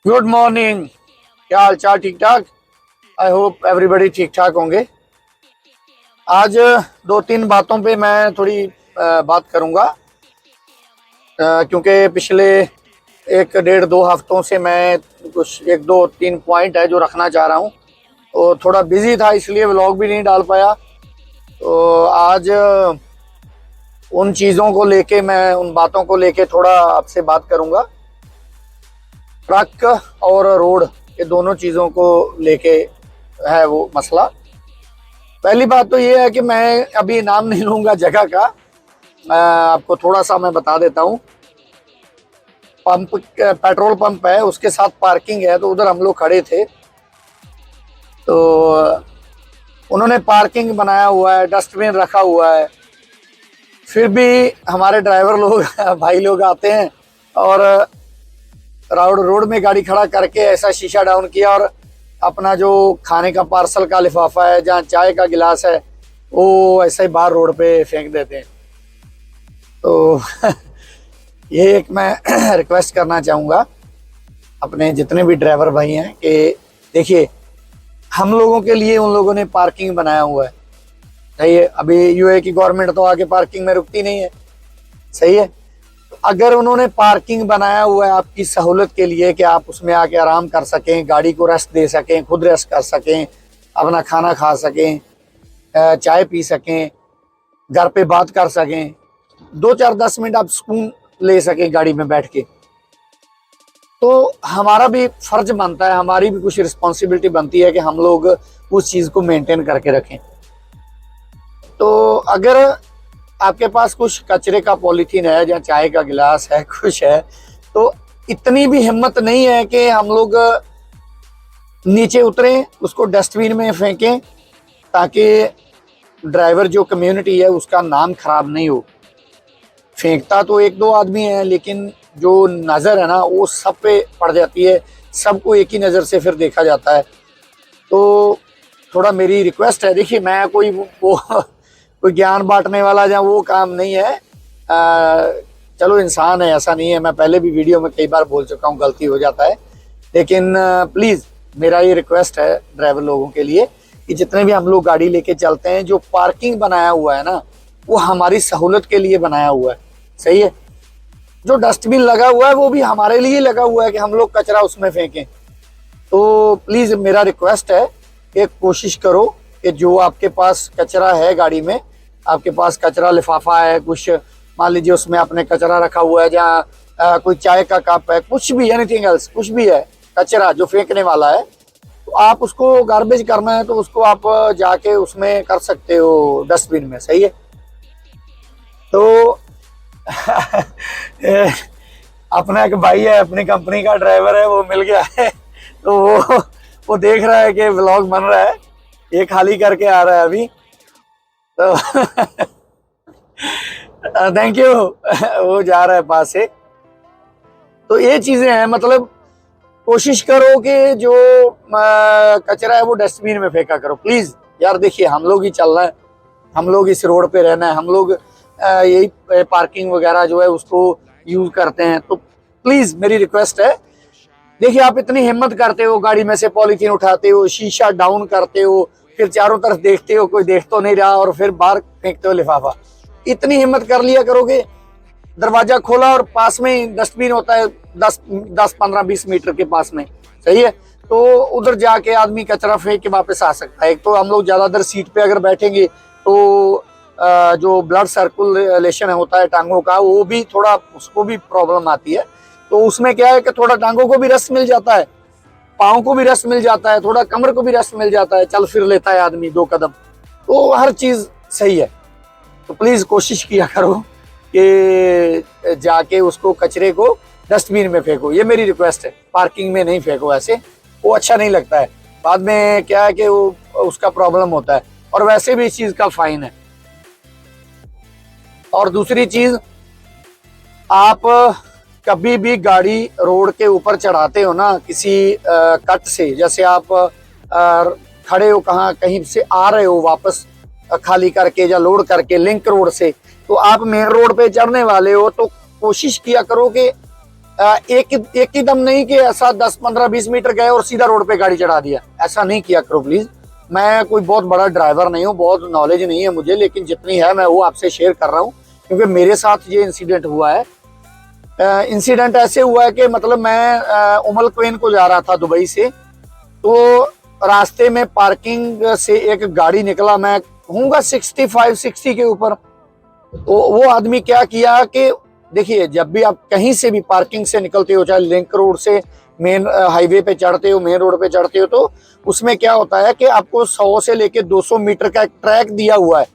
Good morning. क्या हाल चाल? ठीक ठाक। आई होप एवरीबडी ठीक ठाक होंगे। आज दो तीन बातों पे मैं थोड़ी बात करूंगा, क्योंकि पिछले एक डेढ़ दो हफ्तों से मैं कुछ एक दो तीन पॉइंट है जो रखना चाह रहा हूँ। तो थोड़ा बिजी था इसलिए व्लॉग भी नहीं डाल पाया। तो आज उन चीज़ों को लेके, मैं उन बातों को लेके थोड़ा आपसे बात करूंगा। ट्रक और रोड, ये दोनों चीज़ों को लेके है वो मसला। पहली बात तो ये है कि मैं अभी नाम नहीं लूँगा जगह का। मैं आपको थोड़ा सा मैं बता देता हूँ। पंप, पेट्रोल पंप है, उसके साथ पार्किंग है, तो उधर हम लोग खड़े थे। तो उन्होंने पार्किंग बनाया हुआ है, डस्टबिन रखा हुआ है, फिर भी हमारे ड्राइवर लोग भाई लोग आते हैं और रोड में गाड़ी खड़ा करके ऐसा शीशा डाउन किया और अपना जो खाने का पार्सल का लिफाफा है, जहाँ चाय का गिलास है, वो ऐसे ही बाहर रोड पे फेंक देते हैं। तो ये एक मैं रिक्वेस्ट करना चाहूँगा अपने जितने भी ड्राइवर भाई हैं कि देखिए, हम लोगों के लिए उन लोगों ने पार्किंग बनाया हुआ है, सही है। अभी यूए की गवर्नमेंट तो आके पार्किंग में रुकती नहीं है, सही है। अगर उन्होंने पार्किंग बनाया हुआ है आपकी सहूलत के लिए कि आप उसमें आके आराम कर सकें, गाड़ी को रेस्ट दे सकें, खुद रेस्ट कर सकें, अपना खाना खा सकें, चाय पी सकें, घर पे बात कर सकें, 2-4-10 मिनट आप सुकून ले सकें गाड़ी में बैठ के, तो हमारा भी फर्ज बनता है, हमारी भी कुछ रिस्पॉन्सिबिलिटी बनती है कि हम लोग उस चीज़ को मेंटेन करके रखें। तो अगर आपके पास कुछ कचरे का पॉलीथीन है या चाय का गिलास है, कुछ है, तो इतनी भी हिम्मत नहीं है कि हम लोग नीचे उतरें, उसको डस्टबिन में फेंकें, ताकि ड्राइवर जो कम्युनिटी है उसका नाम खराब नहीं हो। फेंकता तो एक दो आदमी है, लेकिन जो नज़र है ना वो सब पे पड़ जाती है, सबको एक ही नज़र से फिर देखा जाता है। तो थोड़ा मेरी रिक्वेस्ट है, देखिए मैं कोई ज्ञान बांटने वाला या वो काम नहीं है। चलो इंसान है, ऐसा नहीं है, मैं पहले भी वीडियो में कई बार बोल चुका हूँ, गलती हो जाता है। लेकिन प्लीज़ मेरा ये रिक्वेस्ट है ड्राइवर लोगों के लिए कि जितने भी हम लोग गाड़ी लेके चलते हैं, जो पार्किंग बनाया हुआ है ना वो हमारी सहूलत के लिए बनाया हुआ है, सही है। जो डस्टबिन लगा हुआ है वो भी हमारे लिए लगा हुआ है कि हम लोग कचरा उसमें फेंकें। तो प्लीज़ मेरा रिक्वेस्ट है, एक कोशिश करो कि जो आपके पास कचरा है गाड़ी में, आपके पास कचरा लिफाफा है, कुछ मान लीजिए उसमें आपने कचरा रखा हुआ है, जहाँ कोई चाय का कप है, कुछ भी, एनीथिंग एल्स, कुछ भी है कचरा जो फेंकने वाला है, तो आप उसको गार्बेज करना है तो उसको आप जाके उसमें कर सकते हो, डस्टबिन में, सही है। तो अपना एक भाई है, अपनी कंपनी का ड्राइवर है, वो मिल गया है, तो वो देख रहा है कि व्लॉग बन रहा है, ये खाली करके आ रहा है अभी, तो थैंक यू। वो जा रहा है पास से। तो ये चीज़ें हैं, मतलब कोशिश करो कि जो कचरा है वो डस्टबिन में फेंका करो प्लीज़। यार देखिए, हम लोग ही चलना है, हम लोग इस रोड पे रहना है, हम लोग यही पार्किंग वगैरह जो है उसको यूज़ करते हैं, तो प्लीज़ मेरी रिक्वेस्ट है। देखिए, आप इतनी हिम्मत करते हो, गाड़ी में से पॉलीथीन उठाते हो, शीशा डाउन करते हो, फिर चारों तरफ देखते हो कोई देख तो नहीं रहा, और फिर बाहर फेंकते हो लिफाफा। इतनी हिम्मत कर लिया करोगे, दरवाजा खोला और पास में डस्टबिन होता है 10-15-20 मीटर के पास में, सही है, तो उधर जाके आदमी कचरा फेंक के वापस आ सकता है। एक तो हम लोग ज़्यादातर सीट पे अगर बैठेंगे तो जो ब्लड सर्कुलेशन होता है टांगों का, वो भी थोड़ा, उसको भी प्रॉब्लम आती है। तो उसमें क्या है कि थोड़ा टांगों को भी रेस्ट मिल जाता है, पाँव को भी रेस्ट मिल जाता है, थोड़ा कमर को भी रेस्ट मिल जाता है, चल फिर लेता है आदमी 2 कदम, तो हर चीज़ सही है। तो प्लीज़ कोशिश किया करो कि जाके उसको, कचरे को डस्टबिन में फेंको, ये मेरी रिक्वेस्ट है। पार्किंग में नहीं फेंको, ऐसे वो अच्छा नहीं लगता है, बाद में क्या है कि वो उसका प्रॉब्लम होता है, और वैसे भी इस चीज़ का फाइन है। और दूसरी चीज़, आप कभी भी गाड़ी रोड के ऊपर चढ़ाते हो ना किसी कट से, जैसे आप खड़े हो, कहीं से आ रहे हो वापस खाली करके या लोड करके लिंक रोड से, तो आप मेन रोड पे चढ़ने वाले हो, तो कोशिश किया करो कि एक ही दम नहीं कि ऐसा 10-15-20 मीटर गए और सीधा रोड पे गाड़ी चढ़ा दिया, ऐसा नहीं किया करो प्लीज। मैं कोई बहुत बड़ा ड्राइवर नहीं हूँ, बहुत नॉलेज नहीं है मुझे, लेकिन जितनी है मैं वो आपसे शेयर कर रहा हूँ, क्योंकि मेरे साथ ये इंसिडेंट हुआ है। इंसिडेंट ऐसे हुआ है कि मतलब मैं उमल क्वेन को जा रहा था दुबई से, तो रास्ते में पार्किंग से एक गाड़ी निकला, मैं हूँगा 65-60 के ऊपर। तो वो आदमी क्या किया कि देखिए, जब भी आप कहीं से भी पार्किंग से निकलते हो, चाहे लिंक रोड से मेन हाईवे पे चढ़ते हो, मेन रोड पे चढ़ते हो, तो उसमें क्या होता है कि आपको 100 से लेके 200 मीटर का एक ट्रैक दिया हुआ है,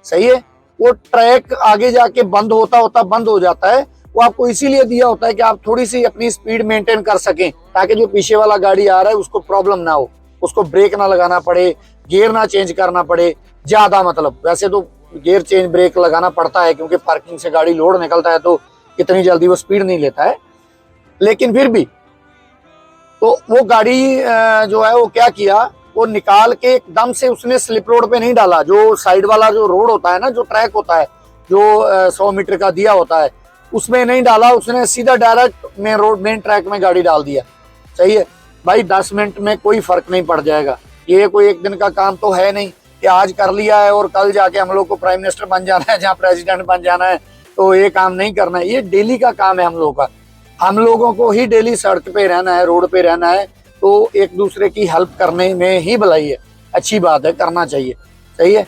सही है। वो ट्रैक आगे जाके बंद होता होता बंद हो जाता है। वो आपको इसीलिए दिया होता है कि आप थोड़ी सी अपनी स्पीड मेंटेन कर सकें, ताकि जो पीछे वाला गाड़ी आ रहा है उसको प्रॉब्लम ना हो, उसको ब्रेक ना लगाना पड़े, गियर ना चेंज करना पड़े ज्यादा। मतलब वैसे तो गियर चेंज ब्रेक लगाना पड़ता है, क्योंकि पार्किंग से गाड़ी लोड निकलता है तो इतनी जल्दी वो स्पीड नहीं लेता है, लेकिन फिर भी तो वो गाड़ी जो है वो क्या किया, वो निकाल के एकदम से उसने स्लिप रोड पे नहीं डाला, जो साइड वाला जो रोड होता है ना, जो ट्रैक होता है, जो 100 मीटर का दिया होता है, उसमें नहीं डाला। उसने सीधा direct main road, main track में गाड़ी डाल दिया। सही है भाई, 10 मिनट में कोई फर्क नहीं पड़ जाएगा। ये कोई एक दिन का काम तो है नहीं कि आज कर लिया है और कल जाके हम लोग को प्राइम मिनिस्टर बन जाना है, जहाँ प्रेसिडेंट बन जाना है, तो ये काम नहीं करना है। ये डेली का काम है हम लोगों का। हम लोगों को ही डेली सड़क पे रहना है, रोड पे रहना है, तो एक दूसरे की हेल्प करने में ही भलाई है, अच्छी बात है, करना चाहिए। सही है।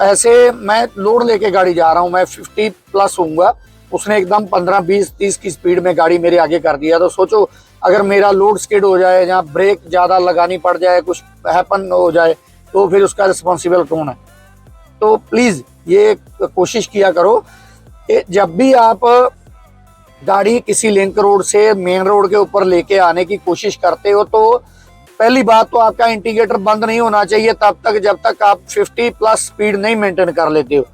ऐसे मैं लोड लेके गाड़ी जा रहा हूँ, मैं 50+ हूँगा, उसने एकदम 15-20-30 की स्पीड में गाड़ी मेरे आगे कर दिया। तो सोचो, अगर मेरा लोड स्किड हो जाए, जहाँ ब्रेक ज्यादा लगानी पड़ जाए, कुछ हैपन हो जाए, तो फिर उसका रिस्पॉन्सिबल कौन है। तो प्लीज ये कोशिश किया करो कि जब भी आप गाड़ी किसी लिंक रोड से मेन रोड के ऊपर लेके आने की कोशिश करते हो, तो पहली बात तो आपका इंडिकेटर बंद नहीं होना चाहिए तब तक जब तक आप 50+ स्पीड नहीं मेंटेन कर लेते हो।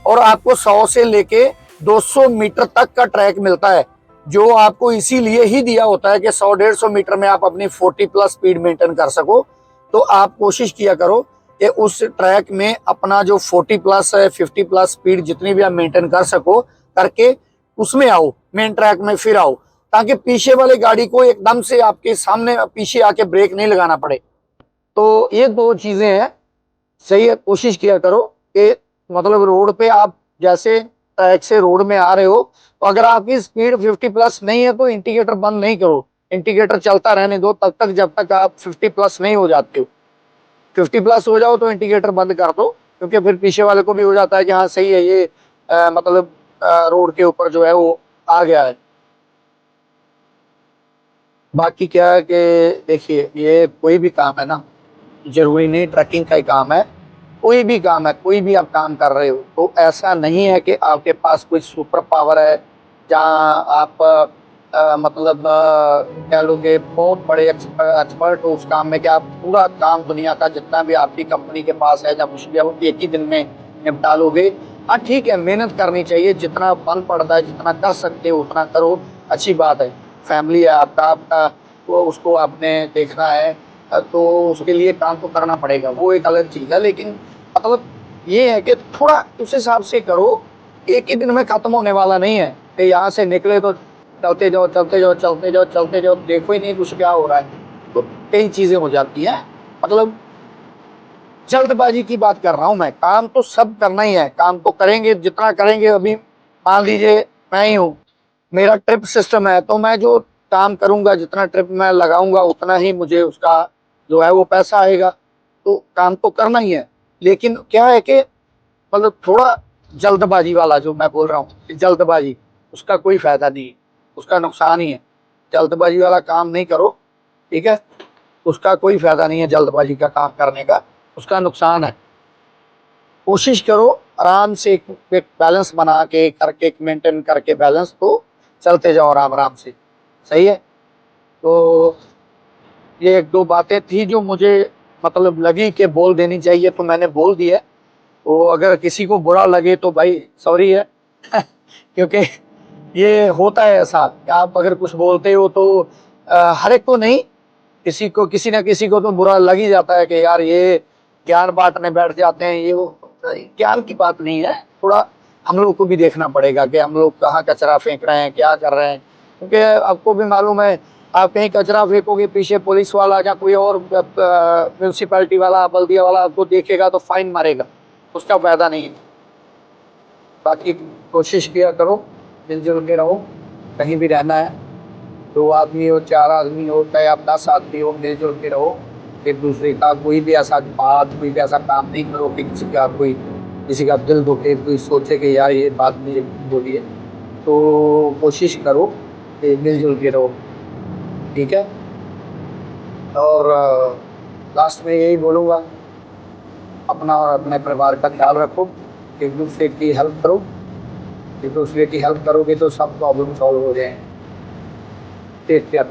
और आपको 100 से लेके 200 मीटर तक का ट्रैक मिलता है, जो आपको इसीलिए ही दिया होता है कि 100-150 मीटर में आप अपनी 40+ स्पीड मेंटेन कर सको। तो आप कोशिश किया करो कि उस ट्रैक में अपना जो 40+ है, 50+ स्पीड जितनी भी आप मेंटेन कर सको करके उसमें आओ, मेन ट्रैक में फिर आओ, ताकि पीछे वाले गाड़ी को एकदम से आपके सामने पीछे आके ब्रेक नहीं लगाना पड़े। तो ये दो चीजें हैं। सही है, कोशिश किया करो कि मतलब रोड पे आप जैसे ट्रैक से रोड में आ रहे हो, तो अगर आपकी स्पीड 50+ नहीं है तो इंडिकेटर बंद नहीं करो, इंडिकेटर चलता रहने दो तब तक जब तक आप 50+ नहीं हो जाते हो। 50+ हो जाओ तो इंडिकेटर बंद कर दो, क्योंकि फिर पीछे वाले को भी हो जाता है कि हाँ सही है, ये मतलब रोड के ऊपर जो है वो आ गया है। बाकी क्या है कि देखिए, ये कोई भी काम है ना, जरूरी नहीं ट्रैकिंग का ही काम है, कोई भी काम है, कोई भी आप काम कर रहे हो, तो ऐसा नहीं है कि आपके पास कोई सुपर पावर है, जहाँ आप मतलब कह लोगे बहुत बड़े एक्सपर्ट हो उस काम में, कि आप पूरा काम दुनिया का जितना भी आपकी कंपनी के पास है, जब उसकी आप एक ही दिन में निपटा लोगे। हाँ ठीक है, मेहनत करनी चाहिए, जितना बल पड़ता है, जितना कर सकते हो उतना करो, अच्छी बात है। फैमिली है आपका आपका वो उसको आपने देखना है, तो उसके लिए काम तो करना पड़ेगा, वो एक अलग चीज है। लेकिन मतलब ये है कि थोड़ा उस हिसाब से करो, एक ही दिन में खत्म होने वाला नहीं है कि यहाँ से निकले तो चलते जाओ चलते जाओ चलते जाओ चलते जाओ, देखो ही नहीं कुछ क्या हो रहा है, तो कई चीजें हो जाती हैं। मतलब जल्दबाजी की बात कर रहा हूँ मैं, काम तो सब करना ही है, काम तो करेंगे जितना करेंगे। अभी मान लीजिए मैं ही हूँ, मेरा ट्रिप सिस्टम है, तो मैं जो काम करूंगा, जितना ट्रिप मैं लगाऊंगा, उतना ही मुझे उसका जो है वो पैसा आएगा। तो काम तो करना ही है, लेकिन क्या है कि मतलब थोड़ा जल्दबाजी वाला जो मैं बोल रहा हूँ, जल्दबाजी उसका कोई फायदा नहीं है, उसका नुकसान ही है। जल्दबाजी वाला काम नहीं करो, ठीक है, उसका कोई फायदा नहीं है, जल्दबाजी का काम करने का उसका नुकसान है। कोशिश करो आराम से एक बैलेंस बना के करके, एक मेंटेन करके बैलेंस, तो चलते जाओ आराम आराम से। सही है। तो ये एक दो बातें थी जो मुझे मतलब लगी कि बोल देनी चाहिए, तो मैंने बोल दिया। तो अगर किसी को बुरा लगे तो भाई सॉरी है क्योंकि ये होता है ऐसा कि आप अगर कुछ बोलते हो तो हर एक को नहीं, किसी को किसी ना किसी को तो बुरा लग ही जाता है कि यार ये ज्ञान बांटने बैठ जाते हैं, ये वो। ज्ञान की बात नहीं है, थोड़ा हम लोग को भी देखना पड़ेगा कि हम लोग कहाँ कचरा फेंक रहे हैं, क्या कर रहे हैं। क्योंकि आपको भी मालूम है, आप कहीं कचरा फेंकोगे, पीछे पुलिस वाला या कोई और म्यूनसिपैलिटी वाला, बल्दिया वाला आपको देखेगा तो फाइन मारेगा, उसका फायदा नहीं है। बाकी कोशिश किया करो, मिलजुल के रहो, कहीं भी रहना है, 2 आदमी हो, 4 आदमी हो, चाहे आप 10 आदमी हो, मिलजुल के रहो। एक दूसरे का कोई भी ऐसा बात, कोई भी ऐसा काम नहीं करो कि किसी का दिल दुखे, कोई सोचे कि यार ये बात मुझे बोली है। तो कोशिश करो कि मिलजुल के रहो, ठीक है। और लास्ट में यही बोलूँगा, अपना और अपने परिवार का ख्याल रखो, एक दूसरे की हेल्प करो। एक दूसरे की हेल्प करोगे तो सब प्रॉब्लम सॉल्व हो जाएंगे। Take care.